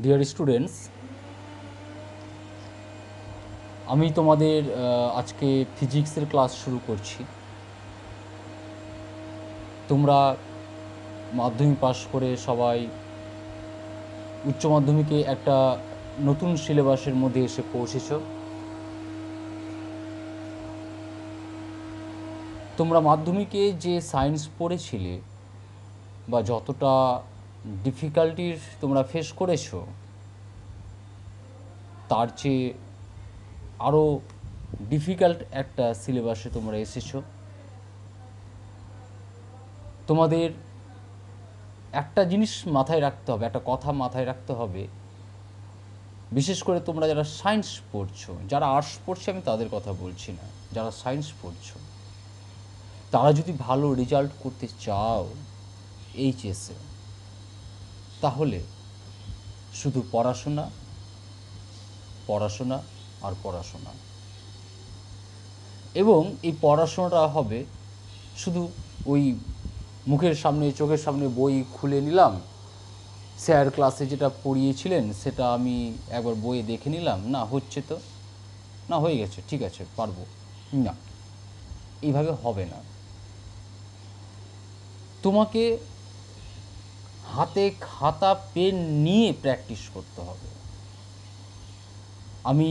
Dear students, আমি তোমাদের আজকে ফিজিক্সের ক্লাস শুরু করছি। তোমরা মাধ্যমিক পাশ করে সবাই উচ্চ মাধ্যমিকে একটা নতুন সিলেবাসের মধ্যে এসে পৌঁছেছ। তোমরা মাধ্যমিকে যে সায়েন্স পড়েছিলে বা যতটা ডিফিকাল্টির তোমরা ফেস করেছো, তার চেয়ে আরও ডিফিকাল্ট একটা সিলেবাসে তোমরা এসেছো। তোমাদের একটা জিনিস মাথায় রাখতে হবে, একটা কথা মাথায় রাখতে হবে, বিশেষ করে তোমরা যারা সায়েন্স পড়ছো, যারা আর্টস পড়ছে আমি তাদের কথা বলছি না, যারা সায়েন্স পড়ছো, তারা যদি ভালো রেজাল্ট করতে চাও এইচএসে, তাহলে শুধু পড়াশোনা পড়াশোনা আর পড়াশোনা। এবং এই পড়াশোনাটা হবে শুধু ওই মুখের সামনে চোখের সামনে বই খুলে নিলাম, স্যার ক্লাসে যেটা পড়িয়েছিলেন সেটা আমি একবার বইয়ে দেখে নিলাম, না হচ্ছে তো, না হয়ে গেছে, ঠিক আছে পারবো, না, এইভাবে হবে না। তোমাকে হাতে খাতা পেন নিয়ে প্র্যাকটিস করতে হবে। আমি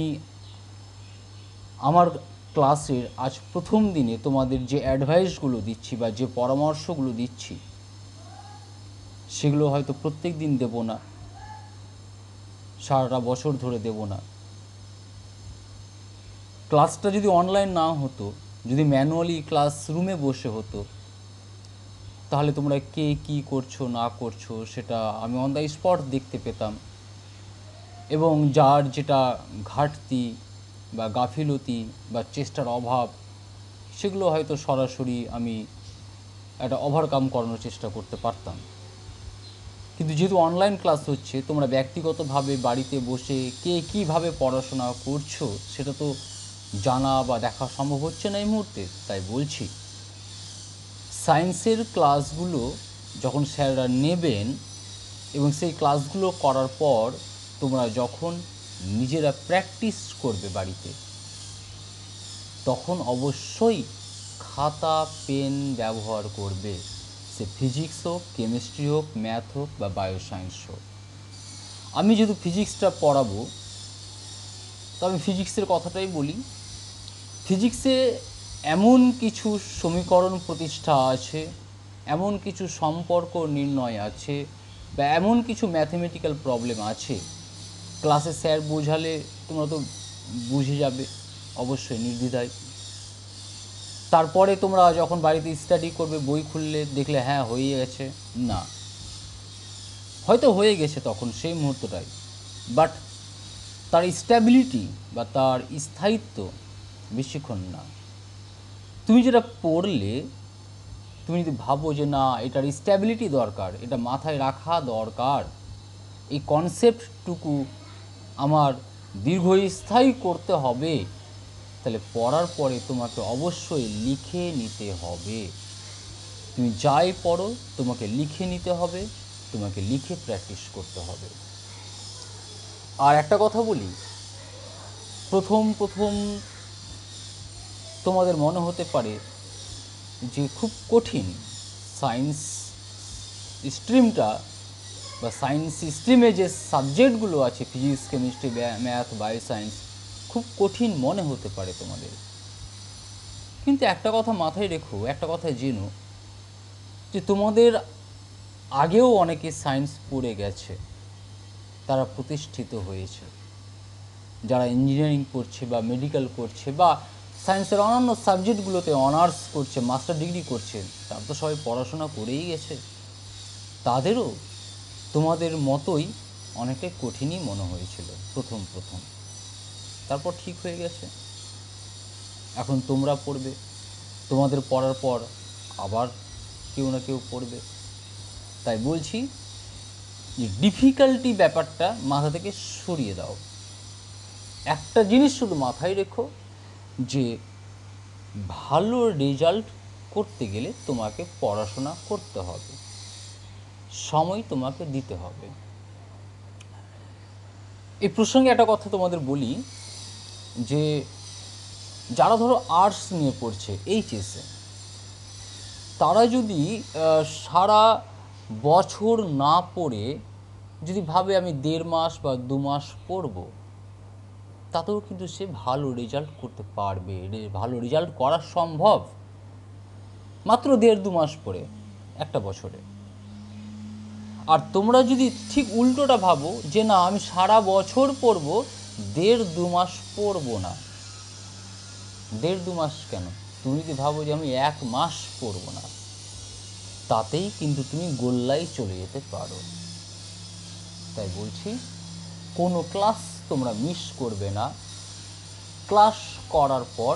আমার ক্লাসের আজ প্রথম দিনে তোমাদের যে অ্যাডভাইসগুলো দিচ্ছি বা যে পরামর্শগুলো দিচ্ছি, সেগুলো হয়তো প্রত্যেক দিন দেব না, সারাটা বছর ধরে দেব না। ক্লাসটা যদি অনলাইন না হতো, যদি ম্যানুয়ালি ক্লাসরুমে বসে হতো, তাহলে তোমরা কে কী করছো না করছো সেটা আমি অন দ্য স্পট দেখতে পেতাম, এবং যার যেটা ঘাটতি বা গাফিলতি বা চেষ্টার অভাব, সেগুলো হয়তো সরাসরি আমি একটা ওভারকাম করানোর চেষ্টা করতে পারতাম। কিন্তু যেহেতু অনলাইন ক্লাস হচ্ছে, তোমরা ব্যক্তিগতভাবে বাড়িতে বসে কে কীভাবে পড়াশোনা করছো সেটা তো জানা বা দেখা সম্ভব হচ্ছে না এই মুহূর্তে। তাই বলছি, সায়েন্সের ক্লাসগুলো যখন স্যাররা নেবেন এবং সেই ক্লাসগুলো করার পর তোমরা যখন নিজেরা প্র্যাকটিস করবে বাড়িতে, তখন অবশ্যই খাতা পেন ব্যবহার করবে। সে ফিজিক্স হোক, কেমিস্ট্রি হোক, ম্যাথ হোক বা বায়োসায়েন্স হোক। আমি যেহেতু ফিজিক্সটা পড়াবো, তো আমি ফিজিক্সের কথাটাই বলি। ফিজিক্সে এমন কিছু সমীকরণ প্রতিষ্ঠা আছে, এমন কিছু সম্পর্ক নির্ণয় আছে, বা এমন কিছু ম্যাথমেটিক্যাল প্রবলেম আছে, ক্লাসে স্যার বোঝালে তোমরা তো বুঝে যাবে অবশ্যই নির্দ্বিধায়। তারপরে তোমরা যখন বাড়িতে স্টাডি করবে, বই খুললে দেখলে হ্যাঁ হয়ে গেছে, না, হয়তো হয়ে গেছে তখন সেই মুহূর্তটাই, বাট তার স্ট্যাবিলিটি বা তার স্থায়িত্ব বেশিক্ষণ না। তুমি যেটা পড়লে, তুমি যদি ভাবো যে না এটার স্ট্যাবিলিটি দরকার, এটা মাথায় রাখা দরকার, এই কনসেপ্টটুকু আমার দীর্ঘস্থায়ী করতে হবে, তাহলে পড়ার পরে তোমাকে অবশ্যই লিখে নিতে হবে। তুমি যাই পড়ো তোমাকে লিখে নিতে হবে, তোমাকে লিখে প্র্যাকটিস করতে হবে। আর একটা কথা বলি, প্রথম প্রথম তোমাদের মনে হতে পারে যে খুব কঠিন সায়েন্স স্ট্রিমটা, বা সায়েন্স স্ট্রিমে যে সাবজেক্টগুলো আছে ফিজিক্স, কেমিস্ট্রি, ম্যাথ, বায়োসায়েন্স, খুব কঠিন মনে হতে পারে তোমাদের। কিন্তু একটা কথা মাথায় রেখো, একটা কথা জেনো, যে তোমাদের আগেও অনেকে সায়েন্স পড়ে গেছে, তারা প্রতিষ্ঠিত হয়েছে। যারা ইঞ্জিনিয়ারিং পড়ছে বা মেডিকেল করছে বা সায়েন্সের অন্যান্য সাবজেক্টগুলোতে অনার্স করছে, মাস্টার ডিগ্রি করছে, তারা তো সবাই পড়াশোনা করেই গেছে। তাদেরও তোমাদের মতোই অনেকটাই কঠিনই মনে হয়েছিল প্রথম প্রথম, তারপর ঠিক হয়ে গেছে। এখন তোমরা পড়বে, তোমাদের পড়ার পর আবার কেউ না কেউ পড়বে। তাই বলছি যে ডিফিকাল্টি ব্যাপারটা মাথা থেকে সরিয়ে দাও। একটা জিনিস শুধু মাথায় রেখো, যে ভালো রেজাল্ট করতে গেলে তোমাকে পড়াশোনা করতে হবে, সময় তোমাকে দিতে হবে। এই প্রসঙ্গে একটা কথা তোমাদের বলি যে যারা ধরো আর্টস নিয়ে পড়ছে এইচএসে, তারা যদি সারা বছর না পড়ে যদি ভাবে আমি 1.5 মাস বা 2 মাস পড়ব, তাতেও কিন্তু সে ভালো রেজাল্ট করতে পারবে, ভালো রেজাল্ট করা সম্ভব মাত্র 1.5-2 মাস পড়ে একটা বছরে। আর তোমরা যদি ঠিক উল্টোটা ভাবো যে না আমি সারা বছর পড়ব, 1.5-2 মাস পড়বো না, 1.5-2 মাস কেন, তুমি যদি ভাবো যে আমি 1 মাস পড়বো না, তাতেই কিন্তু তুমি গোল্লায় চলে যেতে পারো। তাই বলছি কোনো ক্লাস তোমরা মিস করবে না। ক্লাস করার পর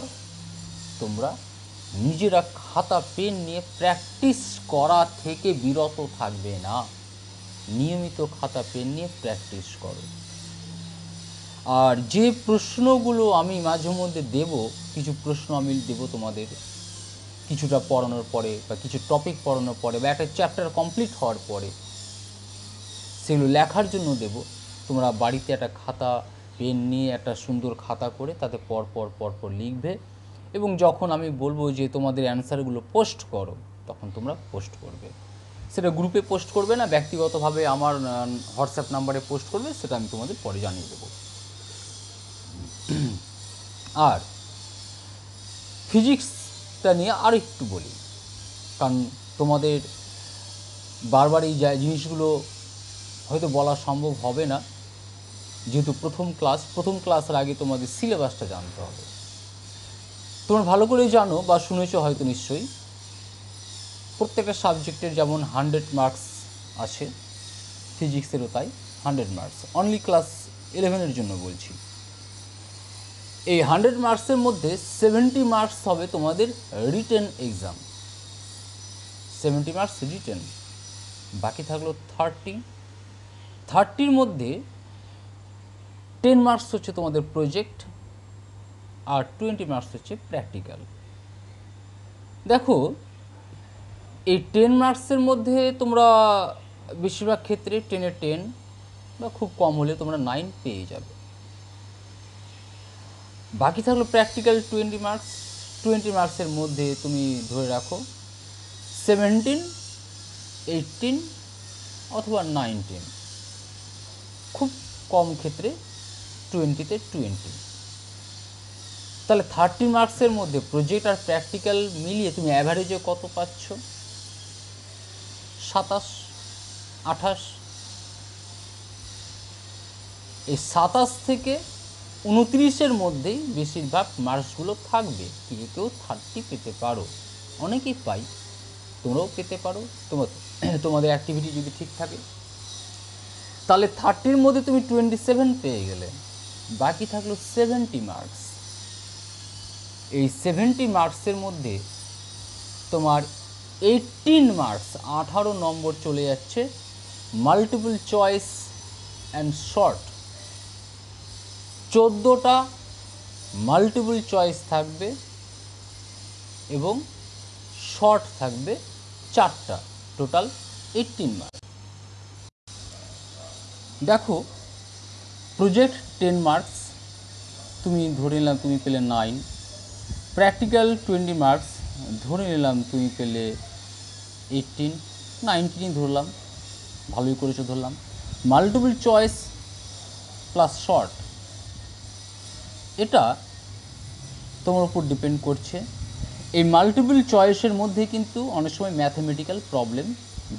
তোমরা নিজেরা খাতা পেন নিয়ে প্র্যাকটিস করা থেকে বিরত থাকবে না, নিয়মিত খাতা পেন নিয়ে প্র্যাকটিস করো। আর যে প্রশ্নগুলো আমি মাঝে মধ্যে দেব, কিছু প্রশ্ন আমি দেব তোমাদের কিছুটা পড়ানোর পরে বা কিছু টপিক পড়ানোর পরে বা একটা চ্যাপ্টার কমপ্লিট হওয়ার পরে, সেগুলো লেখার জন্য দেব। তোমরা বাড়িতে একটা খাতা পেন নিয়ে একটা সুন্দর খাতা করে তাতে পর লিখবে, এবং যখন আমি বলবো যে তোমাদের অ্যান্সারগুলো পোস্ট করো, তখন তোমরা পোস্ট করবে। সেটা গ্রুপে পোস্ট করবে না, ব্যক্তিগতভাবে আমার হোয়াটসঅ্যাপ নাম্বারে পোস্ট করবে, সেটা আমি তোমাদের পরে জানিয়ে দেবো। আর ফিজিক্সটা নিয়ে আর একটু বলি, কারণ তোমাদের বারবার এই জিনিসগুলো হয়তো বলা সম্ভব হবে না, যেহেতু প্রথম ক্লাসের আগে তোমাদের সিলেবাসটা জানতে হবে। তোমরা ভালো করেই জানো বা শুনেছো হয়তো নিশ্চয়ই, প্রত্যেকটা সাবজেক্টের যেমন 100 মার্কস আছে, ফিজিক্সেরও তাই 100 মার্কস। অনলি ক্লাস 11-এর জন্য বলছি। এই 100 মার্কসের মধ্যে 70 মার্কস হবে তোমাদের রিটেন এক্সাম, 70 মার্কস রিটেন, বাকি থাকলো 30-র মধ্যে 10 মার্কস হচ্ছে তোমাদের প্রজেক্ট আর 20 মার্কস হচ্ছে প্র্যাকটিক্যাল। দেখো এই 10 মার্কসের মধ্যে তোমরা বেশিরভাগ ক্ষেত্রে 10-এ 10 বা খুব কম হলে তোমরা 9 পেয়ে যাবে। বাকি থাকলো প্র্যাকটিক্যাল 20 মার্কস। 20 মার্কসের মধ্যে তুমি ধরে রাখো 17, 18 অথবা 19, খুব কম ক্ষেত্রে 20-তে 20। তাহলে 30 মার্কসের মধ্যে প্রজেক্ট আর প্র্যাকটিক্যাল মিলিয়ে তুমি অ্যাভারেজে কত পাচ্ছ? 27, 28। এই 27 থেকে 29-এর মধ্যেই বেশিরভাগ মার্কসগুলো থাকবে। কেউ 30 পেতে পারো, অনেকেই পাই, তোমরাও পেতে পারো তোমাদের অ্যাক্টিভিটি যদি ঠিক থাকে। তাহলে 30-র মধ্যে তুমি 27 পেয়ে গেলে, বাকি থাকলো 70 মার্কস। এই 70 মার্কসের মধ্যে তোমার 18 মার্কস, 18 নম্বর চলে যাচ্ছে মাল্টিপল চয়েস অ্যান্ড শর্ট। 14টা মাল্টিপল চয়েস থাকবে এবং শর্ট থাকবে 4টা, টোটাল 18 মার্কস। দেখো প্রজেক্ট 10 মার্কস, তুমি ধরে নিলাম তুমি পেলে 9। প্র্যাকটিক্যাল 20 মার্কস, ধরে নিলাম তুমি পেলে 18, 19ই ধরলাম, ভালোই করেছো ধরলাম। মাল্টিপল চয়েস প্লাস শর্ট, এটা তোমার উপর ডিপেন্ড করছে। এই মাল্টিপল চয়েসের মধ্যে কিন্তু অনেক সময় ম্যাথমেটিক্যাল প্রবলেম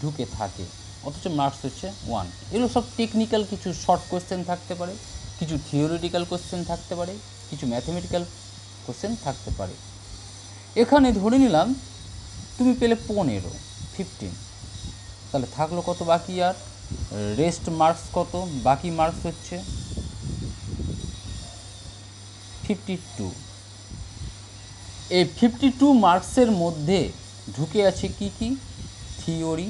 ঢুকে থাকে, অথচ মার্কস হচ্ছে 1। এগুলো সব টেকনিক্যাল, কিছু শর্ট কোয়েশ্চেন থাকতে পারে, কিছু থিওরিটিক্যাল কোয়েশ্চেন থাকতে পারে, কিছু ম্যাথমেটিক্যাল কোয়েশ্চেন থাকতে পারে। এখানে ধরে নিলাম তুমি পেলে 15, তাহলে থাকলো কত বাকি? আর রেস্ট মার্কস কত? বাকি মার্কস হচ্ছে 52। এই 52 মার্কসের মধ্যে ঢুকে আছে কি কি? Theory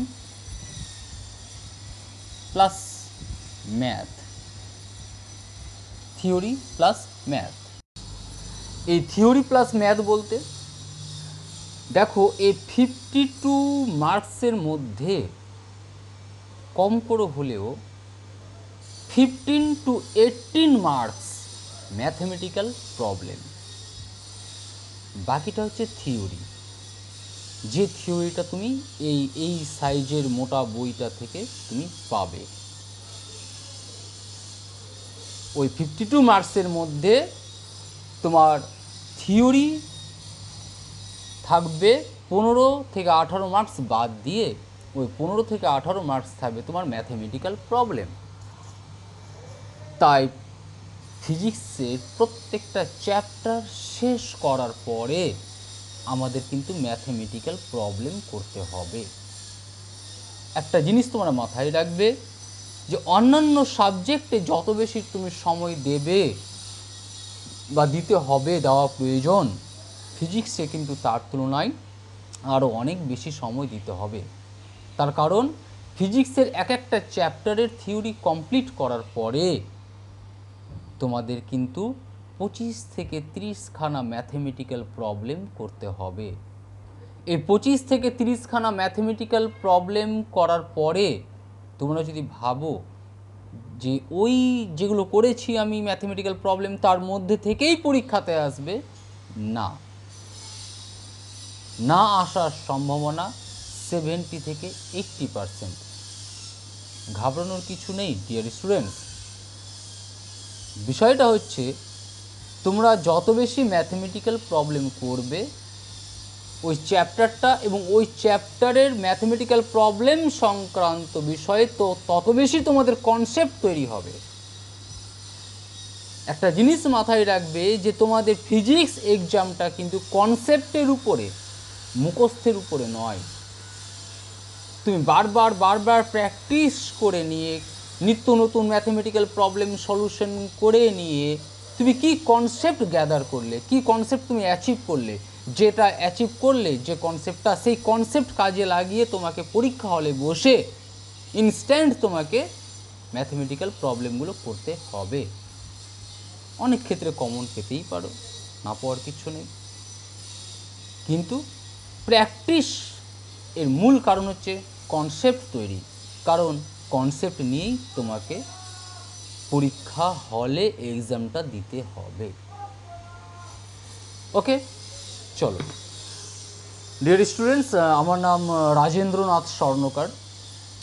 plus math, theory plus math. এই থিওরি প্লাস ম্যাথ বলতে দেখো এই 52 মার্কসের মধ্যে কম করে হলেও 15 to 18 মার্কস ম্যাথমেটিক্যাল প্রবলেম, বাকিটা হচ্ছে থিওরি। যে থিওরিটা তুমি এই সাইজের মোটা বইটা থেকে তুমি পাবে। ওই 52 মার্কসের মধ্যে তোমার থিওরি থাকবে 15 থেকে 18 মার্কস বাদ দিয়ে ওই 15 থেকে 18 মার্কস থাকবে তোমার ম্যাথমেটিক্যাল প্রবলেম। তাই ফিজিক্সের প্রত্যেকটা চ্যাপ্টার শেষ করার পরে আমাদের কিন্তু ম্যাথমেটিক্যাল প্রবলেম করতে হবে। একটা জিনিস তোমরা মাথায় রাখবে যে অন্যান্য সাবজেক্টে যত বেশি তুমি সময় দেবে বা দিতে হবে, দেওয়া প্রয়োজন, ফিজিক্সে কিন্তু তার তুলনায় আরও অনেক বেশি সময় দিতে হবে। তার কারণ ফিজিক্সের এক একটা চ্যাপ্টারের থিওরি কমপ্লিট করার পরে তোমাদের কিন্তু 25 থেকে 30 খানা ম্যাথমেটিক্যাল প্রবলেম করতে হবে। এই 25 থেকে 30 খানা ম্যাথমেটিক্যাল প্রবলেম করার পরে তোমরা যদি ভাবো যে ওই যেগুলো করেছি আমি ম্যাথমেটিক্যাল প্রবলেম তার মধ্যে থেকেই পরীক্ষাতে আসবে, না আসার সম্ভাবনা 70 থেকে 80%। ঘাবড়ানোর কিছু নেই ডিয়ার স্টুডেন্টস। বিষয়টা হচ্ছে তোমরা যত বেশি ম্যাথমেটিক্যাল প্রবলেম করবে ওই চ্যাপ্টারটা এবং ওই চ্যাপ্টারের ম্যাথমেটিক্যাল প্রবলেম সংক্রান্ত বিষয়ে তো তত বেশি তোমাদের কনসেপ্ট তৈরি হবে। একটা জিনিস মাথায় রাখবে যে তোমাদের ফিজিক্স এক্সামটা কিন্তু কনসেপ্টের উপরে, মুখস্থের উপরে নয়। তুমি বারবার প্র্যাকটিস করে নিয়ে নিত্য নতুন ম্যাথমেটিক্যাল প্রবলেম সলিউশন করে নিয়ে তুমি কি কনসেপ্ট গ্যাদার করলে, কি কনসেপ্ট তুমি অ্যাচিভ করলে, যেটা অ্যাচিভ করলে যে কনসেপ্টটা, সেই কনসেপ্ট কাজে লাগিয়ে তোমাকে পরীক্ষা হলে বসে ইনস্ট্যান্ট তোমাকে ম্যাথমেটিক্যাল প্রবলেমগুলো করতে হবে। অনেক ক্ষেত্রে কমন পেতেই পারো, না পাওয়ার কিছু নেই, কিন্তু প্র্যাকটিস এর মূল কারণ হচ্ছে কনসেপ্ট তৈরি। কারণ কনসেপ্ট নিয়েই তোমাকে পরীক্ষা হলে এক্সামটা দিতে হবে। ওকে, চলো ডিয়ার স্টুডেন্টস, আমার নাম রাজেন্দ্রনাথ স্বর্ণকার।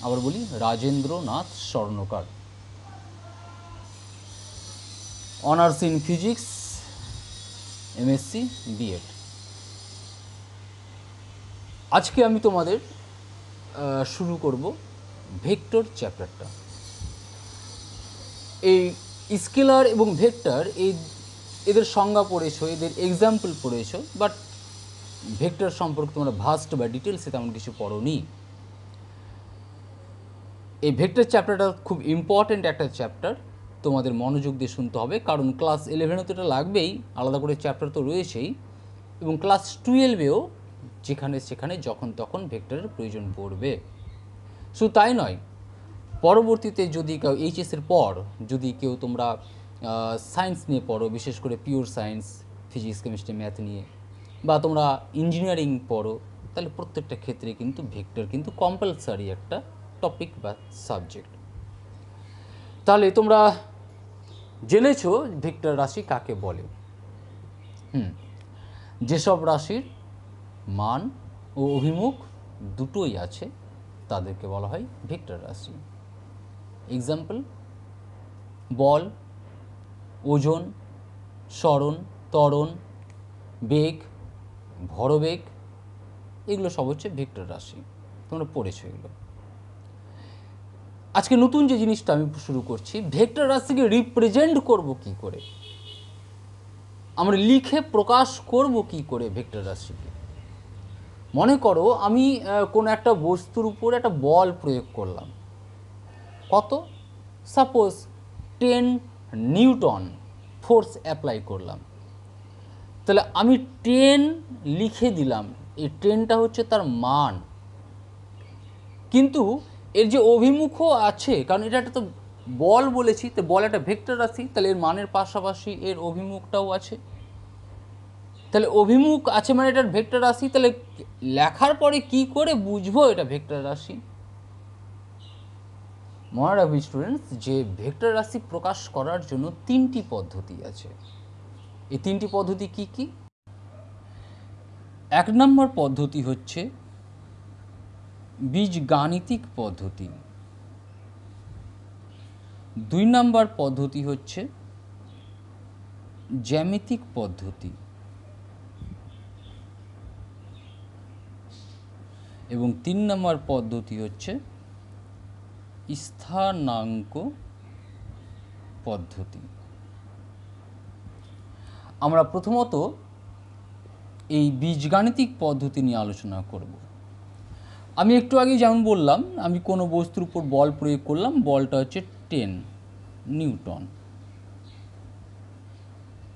আবার বলি, রাজেন্দ্রনাথ স্বর্ণকার, honours in physics, MSc B Ed. আজকে আমি তোমাদের শুরু করব ভেক্টর চ্যাপ্টারটা। এই স্কেলার এবং ভেক্টর এদের সংজ্ঞা পড়েছো, এদের এক্সাম্পল পড়েছো, বাট ভেক্টর সম্পর্কে তোমরা ভাস্ট বা ডিটেলসে তেমন কিছু পড়োনি। এই ভেক্টর চ্যাপ্টারটা খুব ইম্পর্ট্যান্ট একটা চ্যাপ্টার, তোমাদের মনোযোগ দিয়ে শুনতে হবে। কারণ ক্লাস 11-এ তো এটা লাগবেই, আলাদা করে চ্যাপ্টার তো রয়েছেই, এবং ক্লাস 12-এও যেখানে সেখানে যখন তখন ভেক্টরের প্রয়োজন পড়বে। শুধু তাই নয়, পরবর্তীতে যদি কেউ এইচএসের পর যদি কেউ তোমরা সায়েন্স নিয়ে পড়ো, বিশেষ করে pure science, physics, chemistry, math নিয়ে, বা তোমরা ইঞ্জিনিয়ারিং পড়ো, তাহলে প্রত্যেকটা ক্ষেত্রে কিন্তু ভেক্টর কিন্তু কম্পালসারি একটা টপিক বা সাবজেক্ট। তাহলে তোমরা জেনেছো ভেক্টর রাশি কাকে বলে। যেসব রাশির মান ও অভিমুখ দুটোই আছে তাদেরকে বলা হয় ভেক্টর রাশি। এক্সাম্পল: বল, ওজন, সরণ, ত্বরণ, বেগ, ভরবেগ, এগুলো সব হচ্ছে ভেক্টর রাশি। তোমরা পড়েছো এগুলো। আজকে নতুন যে জিনিসটা আমি শুরু করছি, ভেক্টর রাশিকে রিপ্রেজেন্ট করব কি করে, আমরা লিখে প্রকাশ করব কি করে ভেক্টর রাশিকে। মনে করো আমি কোনো একটা বস্তুর উপর একটা বল প্রয়োগ করলাম, কত, সাপোজ 10 নিউটন ফোর্স অ্যাপ্লাই করলাম, তাহলে আমি 10 লিখে দিলাম, এই 10টা হচ্ছে তার মান, কিন্তু এর যে অভিমুখও আছে, কারণ এটা একটা তো বল বলেছি, তো বল একটা ভেক্টর রাশি, তাহলে এর মানের পাশাপাশি এর অভিমুখটাও আছে, তাহলে অভিমুখ আছে মানে এটার ভেক্টর রাশি। তাহলে লেখার পরে কি করে বুঝবো এটা ভেক্টর রাশি? মনে রাখবে স্টুডেন্টস যে ভেক্টর রাশি প্রকাশ করার জন্য তিনটি পদ্ধতি আছে। এই তিনটি পদ্ধতি কি কি? এক নম্বর পদ্ধতি হচ্ছে বীজগাণিতিক পদ্ধতি, দুই নম্বর পদ্ধতি হচ্ছে জ্যামিতিক পদ্ধতি এবং তিন নম্বর পদ্ধতি হচ্ছে স্থানাঙ্ক পদ্ধতি। আমরা প্রথমত এই বীজগাণিতিক পদ্ধতি নিয়ে আলোচনা করব। আমি একটু আগে যেমন বললাম, আমি কোনো বস্তুর উপর বল প্রয়োগ করলাম, বলটা হচ্ছে 10 নিউটন,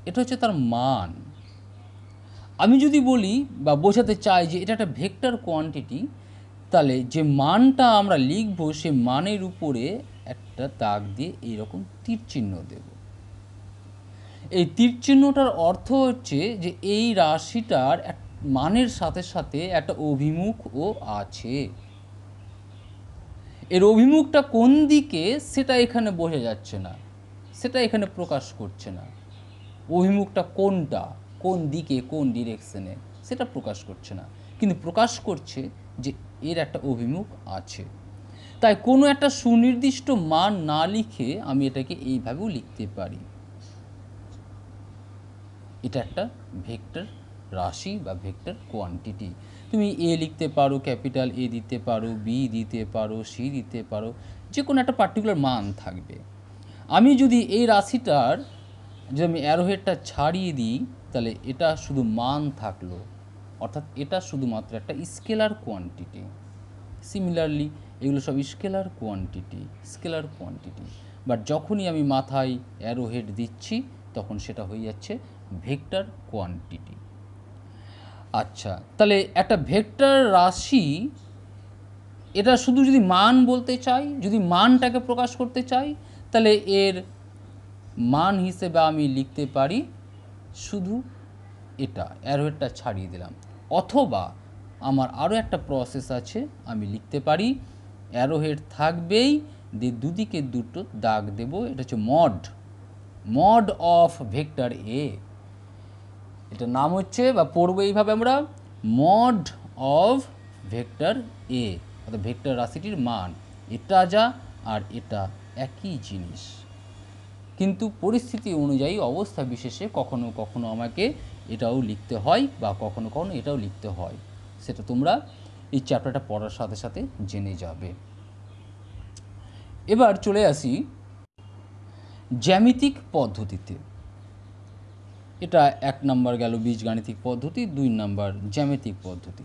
এটা হচ্ছে তার মান। আমি যদি বলি বা বোঝাতে চাই যে এটা একটা ভেক্টর কোয়ান্টিটি, তাহলে যে মানটা আমরা লিখব সে মানের উপরে একটা দাগ দিয়ে এইরকম তীর চিহ্ন দেব। এই তীর চিহ্নটার অর্থ হচ্ছে যে এই রাশিটার মানের সাথে সাথে একটা অভিমুখও আছে। এর অভিমুখটা কোন দিকে সেটা এখানে বোঝা যাচ্ছে না, সেটা এখানে প্রকাশ করছে না। অভিমুখটা কোনটা, কোন দিকে, কোন ডিরেকশনে, সেটা প্রকাশ করছে না, কিন্তু প্রকাশ করছে যে এর একটা অভিমুখ আছে। তাই কোনো একটা সুনির্দিষ্ট মান না লিখে আমি এটাকে এইভাবেও লিখতে পারি। এটা একটা ভেক্টর রাশি বা ভেক্টর কোয়ান্টিটি। তুমি এ লিখতে পারো, ক্যাপিটাল এ দিতে পারো, বি দিতে পারো, সি দিতে পারো, যে কোনো একটা পার্টিকুলার মান থাকবে। আমি যদি এই রাশিটার যদি আমি অ্যারোহেডটা ছাড়িয়ে দিই, তাহলে এটা শুধু মান থাকলো, অর্থাৎ এটা শুধুমাত্র একটা স্কেলার কোয়ান্টিটি। সিমিলারলি এগুলো সব স্কেলার কোয়ান্টিটি, বাট যখনই আমি মাথায় অ্যারোহেড দিচ্ছি তখন সেটা হয়ে যাচ্ছে ভেক্টর কোয়ান্টিটি। আচ্ছা, তাহলে একটা ভেক্টর রাশি, এটা শুধু যদি মান বলতে চাই, যদি মানটাকে প্রকাশ করতে চাই, তাহলে এর মান হিসেবে আমি লিখতে পারি শুধু এটা, অ্যারোহেডটা ছাড়িয়ে দিলাম। অথবা আমার আরও একটা প্রসেস আছে, আমি লিখতে পারি অ্যারোহেড থাকবেই, দিয়ে দুদিকে দুটো দাগ দেব, এটা হচ্ছে মড অফ ভেক্টর এ। এটার নাম হচ্ছে বা পড়বো এইভাবে আমরা, মড অফ ভেক্টর এ, অর্থাৎ ভেক্টর রাশিটির মান। এটা যা আর এটা একই জিনিস, কিন্তু পরিস্থিতি অনুযায়ী অবস্থা বিশেষে কখনো কখনো আমাকে এটাও লিখতে হয় বা কখনো কখনো এটাও লিখতে হয়। সেটা তোমরা এই চ্যাপ্টারটা পড়ার সাথে সাথে জেনে যাবে। এবার চলে আসি জ্যামিতিক পদ্ধতিতে। এটা এক নম্বর গেল বীজগাণিতিক পদ্ধতি, দুই নম্বর জ্যামিতিক পদ্ধতি।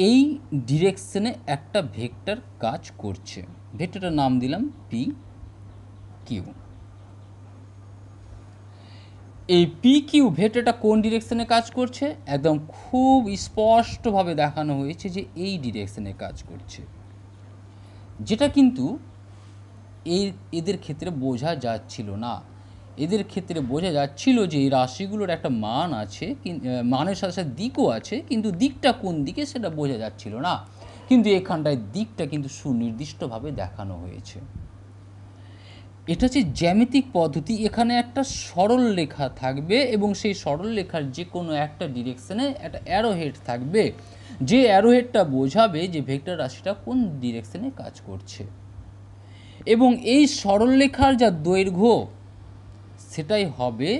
এই ডিরেকশনে একটা ভেক্টর কাজ করছে, ভেক্টরটার নাম দিলাম পি কিউ। এই পি কিউ ভেক্টরটা কোন ডিরেকশনে কাজ করছে একদম খুব স্পষ্টভাবে দেখানো হয়েছে যে এই ডিরেকশনে কাজ করছে, যেটা কিন্তু এদের ক্ষেত্রে বোঝা যাচ্ছিল না। এদের ক্ষেত্রে বোঝা যাচ্ছিল যে এই রাশিগুলোর একটা মান আছে, মানের সাথে সাথে দিকও আছে, কিন্তু দিকটা কোন দিকে সেটা বোঝা যাচ্ছিল না। কিন্তু এখানটায় দিকটা কিন্তু সুনির্দিষ্টভাবে দেখানো হয়েছে। এটা হচ্ছে জ্যামিতিক পদ্ধতি। এখানে একটা সরল রেখা থাকবে এবং সেই সরল রেখার যে কোনো একটা ডিরেকশনে একটা অ্যারোহেড থাকবে, যে অ্যারোহেডটা বোঝাবে যে ভেক্টর রাশিটা কোন ডিরেকশনে কাজ করছে। এবং এই সরলরেখার যা দৈর্ঘ্য সেটাই হবে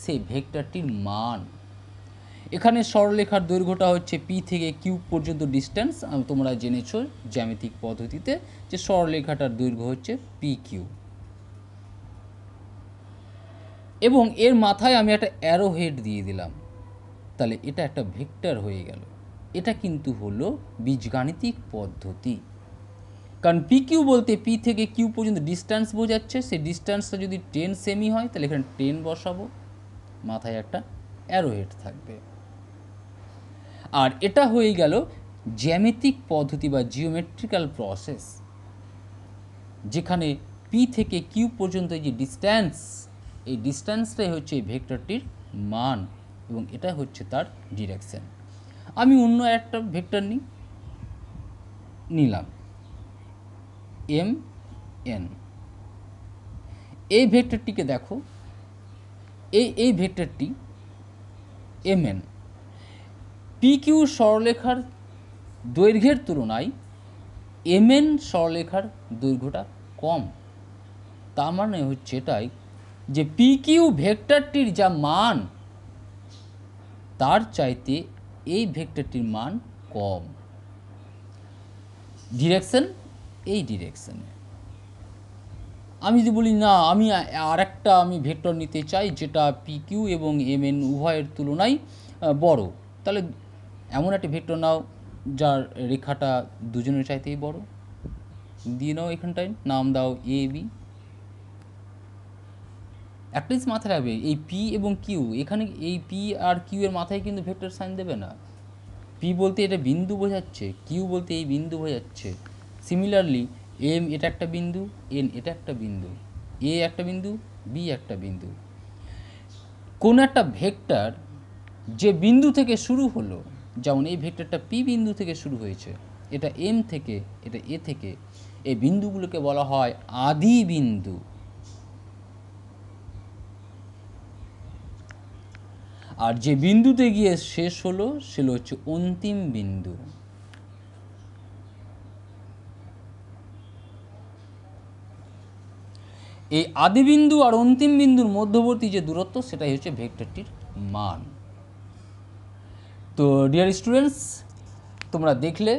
সেই ভেক্টরটির মান। এখানে সরলরেখার দৈর্ঘ্যটা হচ্ছে পি থেকে কিউ পর্যন্ত ডিস্টেন্স, তোমরা জেনেছো জ্যামিতিক পদ্ধতিতে যে সরলরেখাটার দৈর্ঘ্য হচ্ছে পি কিউ। এবং এর মাথায় আমি একটা অ্যারোহেড দিয়ে দিলাম, তাহলে এটা একটা ভেক্টর হয়ে গেল। এটা কিন্তু হলো বীজগাণিতিক পদ্ধতি। কারণ পি কিউ বলতে পি থেকে কিউ পর্যন্ত ডিস্ট্যান্স বোঝাচ্ছে, সেই ডিস্ট্যান্সটা যদি 10 সেমি হয় তাহলে এখানে 10 বসাবো, মাথায় একটা অ্যারোহেড থাকবে। আর এটা হয়ে গেল জ্যামিতিক পদ্ধতি বা জিওমেট্রিক্যাল প্রসেস, যেখানে পি থেকে কিউ পর্যন্ত যে ডিস্ট্যান্স, এই ডিস্ট্যান্সটাই হচ্ছে এই ভেক্টরটির মান এবং এটা হচ্ছে তার ডিরেকশন। আমি অন্য একটা ভেক্টর নিই, নিলাম এম এন। এই ভেক্টরটিকে দেখো, এই ভেক্টরটি এম এন, পি কিউ সরলরেখার দৈর্ঘ্যের তুলনায় এম এন সরলরেখার দৈর্ঘ্যটা কম। তার মানে হচ্ছে এটাই যে পি কিউ ভেক্টরটির যা মান তার চাইতে এই ভেক্টরটির মান কম। ডিরেকশন এই ডিরেকশনে। আমি যদি বলি না আমি আরেকটা ভেক্টর নিতে চাই যেটা পি কিউ এবং এম এন উভয়ের তুলনায় বড়, তাহলে এমন একটা ভেক্টর নাও যার রেখাটা দুজনের চাইতেই বড়, দিয়ে নাও এখানটায় নাম দাও এ বি। অ্যাটলিস্ট মাথায় রাখবে এই পি এবং কিউ, এখানে এই পি আর কিউ এর মাথায় কিন্তু ভেক্টর সাইন দেবে না। পি বলতে এটা বিন্দু বোঝাচ্ছে, কিউ বলতে এই বিন্দু বোঝাচ্ছে। সিমিলারলি এম এটা একটা বিন্দু, এন এটা একটা বিন্দু, এ একটা বিন্দু, বি একটা বিন্দু। কোন একটা ভেক্টর যে বিন্দু থেকে শুরু হলো, যেমন এই ভেক্টরটা পি বিন্দু থেকে শুরু হয়েছে, এটা এম থেকে, এটা এ থেকে, এই বিন্দুগুলোকে বলা হয় আদি বিন্দু। আর যে বিন্দুতে গিয়ে শেষ হলো সেটা হচ্ছে অন্তিম বিন্দু। এই আদি বিন্দু আর অন্তিম বিন্দুর মধ্যবর্তী যে দূরত্ব সেটাই হচ্ছে ভেক্টরটির মান। তো ডিয়ার স্টুডেন্টস, তোমরা দেখলে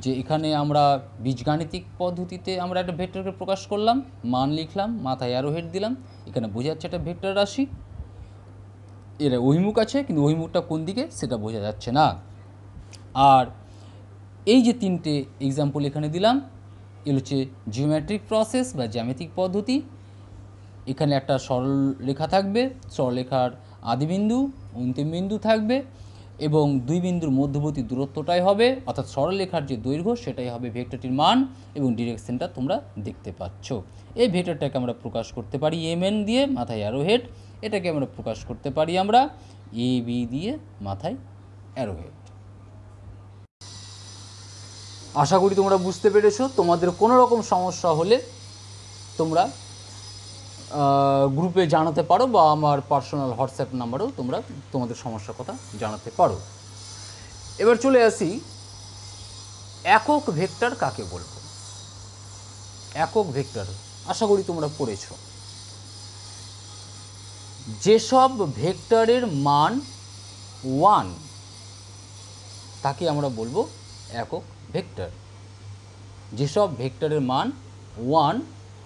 যে এখানে আমরা বীজগাণিতিক পদ্ধতিতে আমরা একটা ভেক্টরকে প্রকাশ করলাম, মান লিখলাম, মাথায় অ্যারোহেড দিলাম, এখানে বোঝা যাচ্ছে একটা ভেক্টর রাশি, এর অভিমুখ আছে কিন্তু অভিমুখটা কোন দিকে সেটা বোঝা যাচ্ছে না। আর এই যে তিনটে এক্সাম্পল এখানে দিলাম এগুলো হচ্ছে জিওমেট্রিক প্রসেস বা জ্যামিতিক পদ্ধতি। এখানে একটা সরল রেখা থাকবে, সরলরেখার আদিবিন্দু অন্তিম বিন্দু থাকবে এবং দুই বিন্দুর মধ্যবর্তী দূরত্বটাই হবে, অর্থাৎ সরলরেখার যে দৈর্ঘ্য সেটাই হবে ভেক্টরটির মান এবং ডিরেকশনটা তোমরা দেখতে পাচ্ছ। এই ভেক্টরটাকে আমরা প্রকাশ করতে পারি এম এন দিয়ে, মাথায় অ্যারোহেড। এটাকে আমরা প্রকাশ করতে পারি আমরা এ বি দিয়ে, মাথায় অ্যারোহেড। আশা করি তোমরা বুঝতে পেরেছো। তোমাদের কোনো রকম সমস্যা হলে তোমরা গ্রুপে জানাতে পারো বা আমার পার্সোনাল হোয়াটসঅ্যাপ নাম্বারেও তোমরা তোমাদের সমস্যার কথা জানাতে পারো। এবার চলে আসি একক ভেক্টর কাকে বলবো। একক ভেক্টর আশা করি তোমরা পড়েছো। যেসব ভেক্টরের মান 1 তাকে আমরা বলবো একক ভেক্টর। যেসব ভেক্টরের মান 1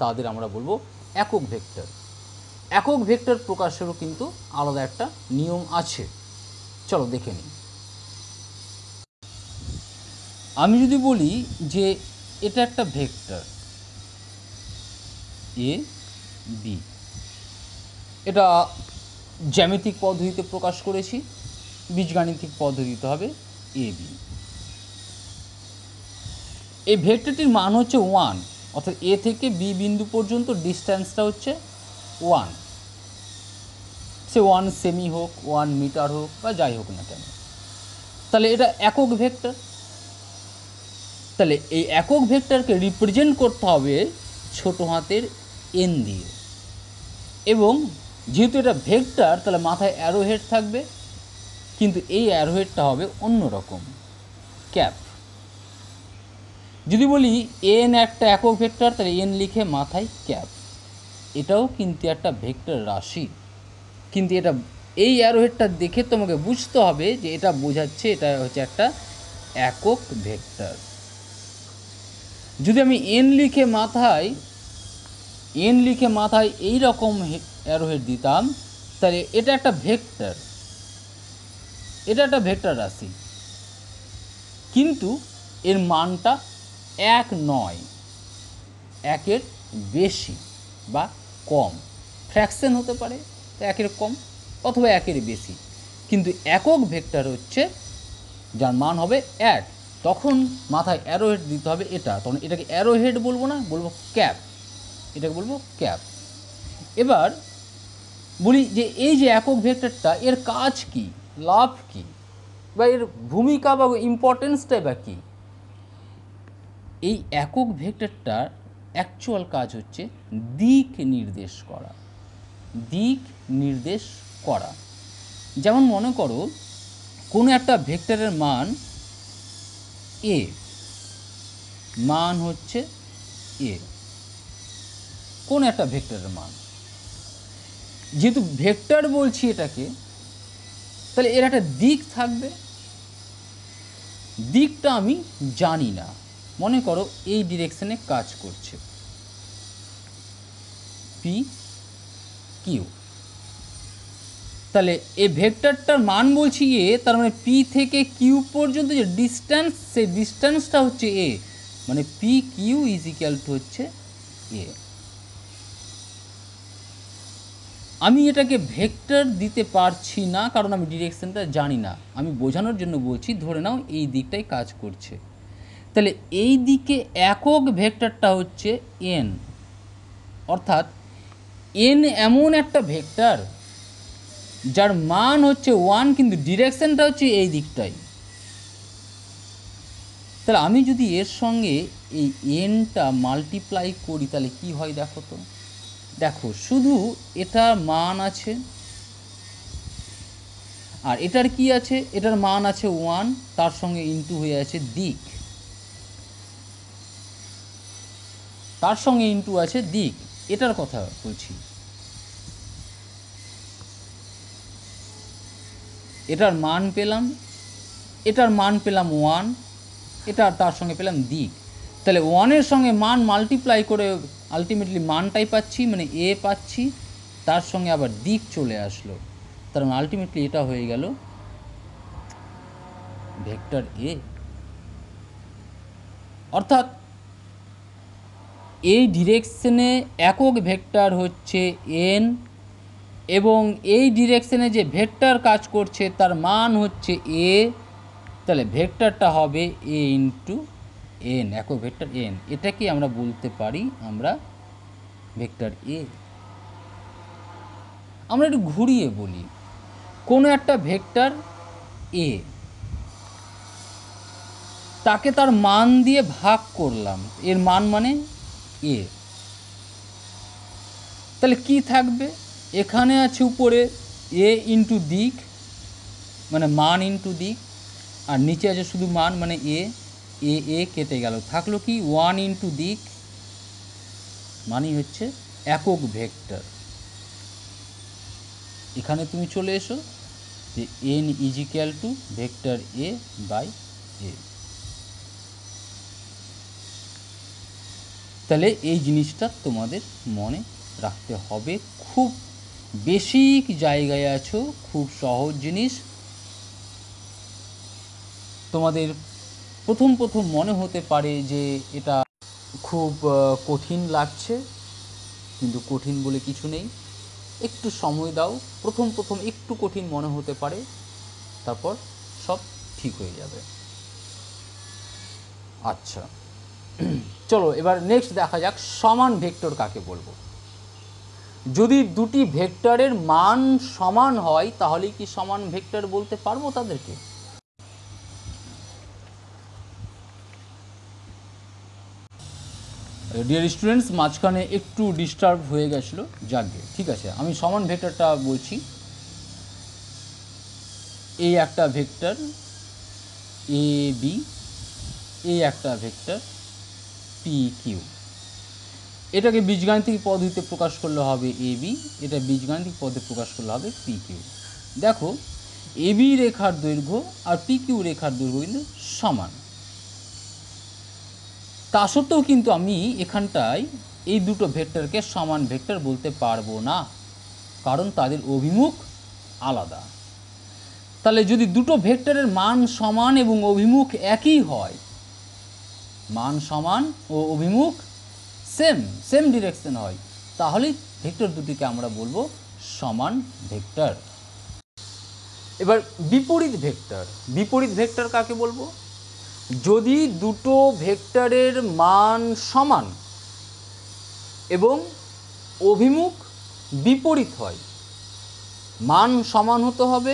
তাদের আমরা বলবো একক ভেক্টর। একক ভেক্টর প্রকাশেরও কিন্তু আলাদা একটা নিয়ম আছে, চলো দেখে নিই। আমি যদি বলি যে এটা একটা ভেক্টর এ বি, এটা জ্যামিতিক পদ্ধতিতে প্রকাশ করেছি, বীজগাণিতিক পদ্ধতিতে হবে এ বি। এই ভেক্টরটির মান হচ্ছে 1, অর্থাৎ এ থেকে বি বিন্দু পর্যন্ত ডিস্ট্যান্সটা হচ্ছে 1, সে 1 সেমি হোক, 1 মিটার হোক বা যাই হোক না কেন। তাহলে এটা একক ভেক্টর। তাহলে এই একক ভেক্টরকে রিপ্রেজেন্ট করতে হবে ছোট হাতের এন দিয়ে, এবং যেহেতু এটা ভেক্টর তাহলে মাথায় অ্যারোহেড থাকবে, কিন্তু এই অ্যারোহেডটা হবে অন্যরকম, ক্যাপ। যদি বলি এন একটা একক ভেক্টর তাহলে এন লিখে মাথায় ক্যাপ। এটাও কিন্তু একটা ভেক্টর রাশি, কিন্তু এটা এই অ্যারোহেডটা দেখে তোমাকে বুঝতে হবে যে এটা বোঝাচ্ছে এটা হচ্ছে একটা একক ভেক্টর। যদি আমি এন লিখে মাথায় এই রকম অ্যারোহেড দিতাম তাহলে এটা একটা ভেক্টর, এটা একটা ভেক্টর রাশি, কিন্তু এর মানটা 1 নয়, 1-এর বেশি বা কম। ফ্র্যাকশন হতে পারে 1-এর কম অথবা 1-এর বেশি, কিন্তু একক ভেক্টর হচ্ছে যার মান হবে 1। তখন মাথায় অ্যারোহেড দিতে হবে এটা, তখন এটাকে অ্যারোহেড বলবো না, বলবো ক্যাপ, এটাকে বলবো ক্যাপ। এবার বলি যে এই যে একক ভেক্টরটা এর কাজ কি, লাভ কি, বা এর ভূমিকা বা ইম্পর্টেন্সটাই বা কী। এই একক ভেক্টরটার অ্যাকচুয়াল কাজ হচ্ছে দিক নির্দেশ করা। দিক নির্দেশ করা, যেমন মনে করো কোনো একটা ভেক্টরের মান এ, মান হচ্ছে এ, কোন একটা ভেক্টরের মান, যেহেতু ভেক্টর বলছি এটাকে, তাহলে এর একটা দিক থাকবে। দিকটা আমি জানি না, মনে করো এই ডিরেকশনে কাজ করছে পি কিউ, তাহলে এই ভেক্টরটার মান বলছি এ, তার মানে পি থেকে কিউ পর্যন্ত যে ডিস্ট্যান্স, সেই ডিস্ট্যান্সটা হচ্ছে এ, মানে P Q is equal to হচ্ছে এ। আমি এটাকে ভেক্টর দিতে পারছি না কারণ আমি ডিরেকশনটা জানি না। আমি বোঝানোর জন্য বলছি, ধরে নাও এই দিকটাই কাজ করছে, তাহলে এই দিকে একক ভেক্টরটা হচ্ছে এন, অর্থাৎ এন এমন একটা ভেক্টর যার মান হচ্ছে 1 কিন্তু ডিরেকশনটা হচ্ছে এই দিকটাই। তাহলে আমি যদি এর সঙ্গে এই এনটা মাল্টিপ্লাই করি তাহলে কি হয় দেখো তো। দেখো শুধু এটা মান আছে আর এটার কি আছে, এটার মান আছে 1, তার সঙ্গে ইনটু হয়ে আছে দিক, তার সঙ্গে ইনটু আছে দিক, এটার কথা বলছি। এটার মান পেলাম, এটার মান পেলাম 1, এটা তার সঙ্গে পেলাম দিক, তাহলে 1-এর সঙ্গে মান মাল্টিপ্লাই করে আলটিমেটলি মানটাই পাচ্ছি, মানে এ পাচ্ছি, তার সঙ্গে আবার দিক চলে আসলো, তার মানে আলটিমেটলি এটা হয়ে গেল ভেক্টর এ। অর্থাৎ এই ডিরেকশনে একক ভেক্টর হচ্ছে এন, এবং এই ডিরেকশনে যে ভেক্টর কাজ করছে তার মান হচ্ছে এ, তাহলে ভেক্টরটা হবে এ ইন্টু এন, একক ভেক্টর এন। এটাকে আমরা বলতে পারি আমরা ভেক্টর এ। আমরা একটু ঘুরিয়ে বলি, কোনো একটা ভেক্টর এ, তাকে তার মান দিয়ে ভাগ করলাম, এর মান মানে এ, তাহলে কি থাকবে, এখানে আছে উপরে এ ইন্টু দিক মানে মান ইন্টু দিক, আর নিচে আছে শুধু মান মানে এ, এ এ কেটে গেল, থাকলো কি 1 ইন্টু দিক, মানেই হচ্ছে একক ভেক্টর। এখানে তুমি চলে এসো যে N is equal to vector A by A. তাহলে এই জিনিসটা তোমাদের মনে রাখতে হবে, খুব বেসিক জায়গায় আছো, খুব সহজ জিনিস। তোমাদের প্রথম প্রথম মনে হতে পারে যে এটা খুব কঠিন লাগছে, কিন্তু কঠিন বলে কিছু নেই, একটু সময় দাও, প্রথম প্রথম একটু কঠিন মনে হতে পারে, তারপর সব ঠিক হয়ে যাবে। আচ্ছা চলো এবার নেক্সট দেখা যাক সমান ভেক্টর কাকে বলবো। যদি দুটি ভেক্টরের মান সমান হয় তাহলে কি সমান ভেক্টর বলতে পারবো তাদেরকে? ডিয়ার স্টুডেন্টস, মাঝখানে একটু ডিস্টার্ব হয়ে গেছিলো, যাকে ঠিক আছে, আমি সমান ভেক্টরটা বলছি। এই একটা ভেক্টর এ বি, এই একটা ভেক্টর পি কিউ, এটাকে বীজগাণিতিক পদ্ধতিতে প্রকাশ করলে হবে এ বি, এটা বীজগাণিতিক পদ্ধতিতে প্রকাশ করলে হবে পি কিউ। দেখো এ বি রেখার দৈর্ঘ্য আর পি কিউ রেখার দৈর্ঘ্য কিন্তু সমান, তা সত্ত্বেও কিন্তু আমি এখানটায় এই দুটো ভেক্টরকে সমান ভেক্টর বলতে পারবো না, কারণ তাদের অভিমুখ আলাদা। তাহলে যদি দুটো ভেক্টরের মান সমান এবং অভিমুখ একই হয়, মান সমান ও অভিমুখ সেম সেম ডিরেকশন হয়, তাহলে ভেক্টর দুটিকে আমরা বলবো সমান ভেক্টর। এবার বিপরীত ভেক্টর, বিপরীত ভেক্টর কাকে বলবো? যদি দুটো ভেক্টরের মান সমান এবং অভিমুখ বিপরীত হয়, মান সমান হতে হবে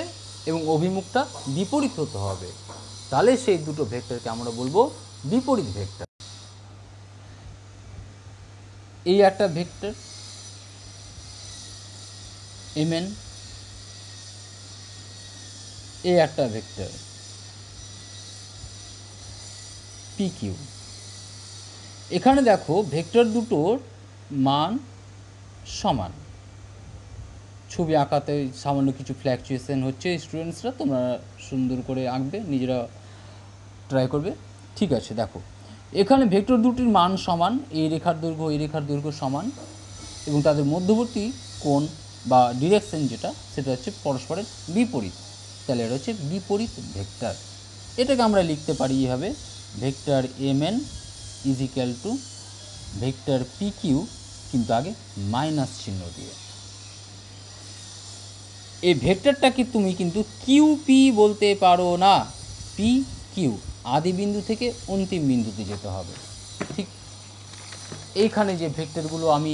এবং অভিমুখটা বিপরীত হতে হবে, তাহলে সেই দুটো ভেক্টরকে আমরা বলবো বিপরীত ভেক্টর। এই একটা ভেক্টর mn, এই একটা ভেক্টর pq। এখানে দেখো ভেক্টর দুটোর মান সমান। ছবি আঁকাতে সামান্য কিছু ফ্ল্যাকচুয়েশন হচ্ছে, স্টুডেন্টসরা তোমরা সুন্দর করে আঁকবে, নিজেরা ট্রাই করবে। ঠিক আছে, দেখো এখানে ভেক্টর দুটির মান সমান, এই রেখার দৈর্ঘ্য সমান, এবং তাদের মধ্যবর্তী কোণ বা ডিরেকশন যেটা সেটা হচ্ছে পরস্পরের বিপরীত। তাহলে এটা হচ্ছে বিপরীত ভেক্টর। এটাকে আমরা লিখতে পারি এইভাবে, vector mn is equal to vector pq, কিন্তু আগে মাইনাস চিহ্ন দিয়ে। এই ভেক্টরটাকে তুমি কিন্তু কিউপি বলতে পারো না, পি কিউ, আদি বিন্দু থেকে অন্তিম বিন্দুতে যেতে হবে। ঠিক এইখানে যে ভেক্টরগুলো আমি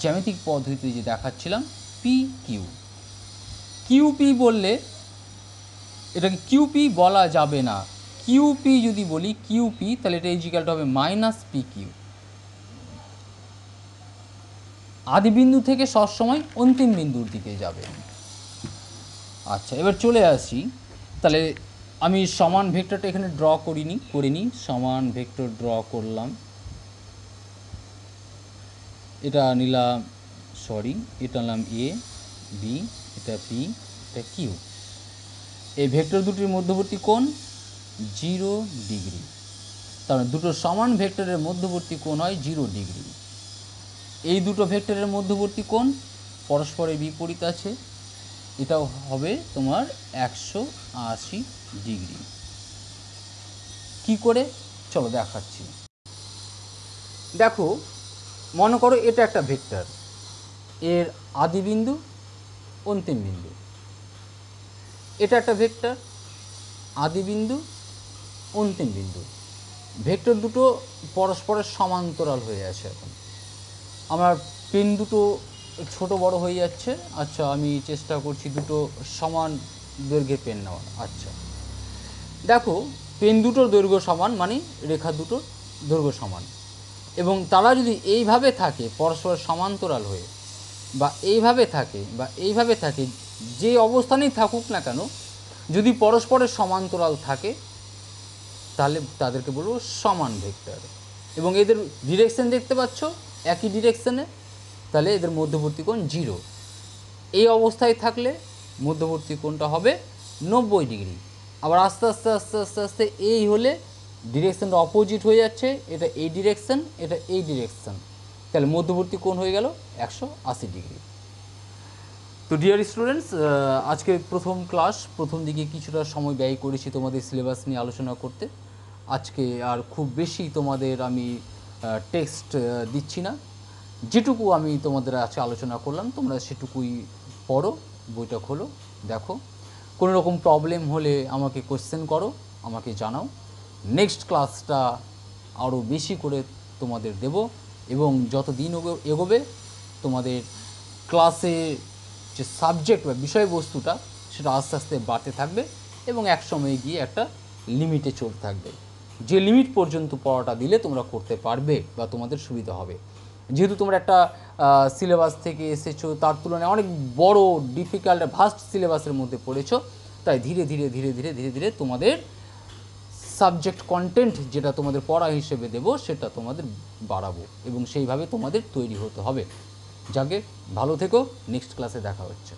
জ্যামিতিক পদ্ধতিতে যে দেখাচ্ছিলাম, পি কিউ, কিউপি বললে এটাকে কিউপি বলা যাবে না। কিউপি যদি বলি কিউপি, তাহলে এটা ইজিক্যালটা হবে মাইনাস পি কিউ। আদি বিন্দু থেকে সবসময় অন্তিম বিন্দুর দিকে যাবে। আচ্ছা, এবার চলে আসি, তাহলে আমি সমান ভেক্টরটা এখানে ড্র করে নিই। সমান ভেক্টর ড্র করলাম, এটা নিলাম, এটা নিলাম এ বি, এটা পি, এটা কিউ। এই ভেক্টর দুটির মধ্যবর্তী কোণ 0 ডিগ্রি, তার মানে দুটো সমান ভেক্টরের মধ্যবর্তী কোণ হয় 0 ডিগ্রি। এই দুটো ভেক্টরের মধ্যবর্তী কোণ পরস্পরের বিপরীত আছে, এটাও হবে তোমার 180 ডিগ্রি। কি করে, চলো দেখাচ্ছি। দেখো, মনে করো এটা একটা ভেক্টর, এর আদি বিন্দু অন্তিম বিন্দু। এটা একটা ভেক্টর, আদি বিন্দু অন্তিম বিন্দু। ভেক্টর দুটো পরস্পরের সমান্তরাল হয়ে আছে। এখন আমার পেন দুটো ছোট বড় হয়ে যাচ্ছে। আচ্ছা, আমি চেষ্টা করছি দুটো সমান দৈর্ঘ্যের পেন নেওয়ার। আচ্ছা, দেখো পেন দুটোর দৈর্ঘ্য সমান, মানে রেখা দুটোর দৈর্ঘ্য সমান, এবং তারা যদি এইভাবে থাকে পরস্পর সমান্তরাল হয়ে, বা এইভাবে থাকে, যে অবস্থানেই থাকুক না কেন, যদি পরস্পরের সমান্তরাল থাকে তাহলে তাদেরকে বলবো সমান ভেক্টর। এবং এদের ডিরেকশন দেখতে পাচ্ছ একই ডিরেকশনে, তাহলে এদের মধ্যবর্তী কোণ 0। এই অবস্থায় থাকলে মধ্যবর্তী কোণটা হবে 90 ডিগ্রি। আবার আস্তে আস্তে আস্তে আস্তে আস্তে এই হলে ডিরেকশনটা অপোজিট হয়ে যাচ্ছে, এটা এই ডিরেকশন, এটা এই ডিরেকশন, তাহলে মধ্যবর্তী কোণ হয়ে গেল 180 ডিগ্রি। তো ডিয়ার স্টুডেন্টস, আজকে প্রথম ক্লাস, প্রথম দিকে কিছুটা সময় ব্যয় করেছি তোমাদের সিলেবাস নিয়ে আলোচনা করতে। আজকে আর খুব বেশি তোমাদের আমি টেক্সট দিচ্ছি না, যেটুকু আমি তোমাদের আজকে আলোচনা করলাম তোমরা সেটুকুই পড়ো, বইটা খোলো, দেখো। কোনো রকম প্রবলেম হলে আমাকে কোশ্চেন করো, আমাকে জানাও। নেক্সট ক্লাসটা আরও বেশি করে তোমাদের দেব, এবং যত দিন এগোবে তোমাদের ক্লাসে যে সাবজেক্ট বা বিষয়বস্তুটা সেটা আস্তে আস্তে বাড়তে থাকবে, এবং এক সময় গিয়ে একটা লিমিটে চলতে থাকবে। যে লিমিট পর্যন্ত পড়াটা দিলে তোমরা করতে পারবে বা তোমাদের সুবিধা হবে। যেহেতু তোমরা একটা সিলেবাস থেকে এসেছো, তার তুলনায় অনেক বড় ডিফিকাল্ট ভাস্ট সিলেবাসের মধ্যে পড়েছো, তাই ধীরে ধীরে ধীরে ধীরে ধীরে ধীরে তোমাদের সাবজেক্ট কন্টেন্ট যেটা তোমাদের পড়া হিসেবে দেব সেটা তোমাদের বাড়াবো, এবং সেইভাবে তোমাদের তৈরি হতে হবে। যাকে ভালো থেকো, নেক্সট ক্লাসে দেখা হচ্ছে।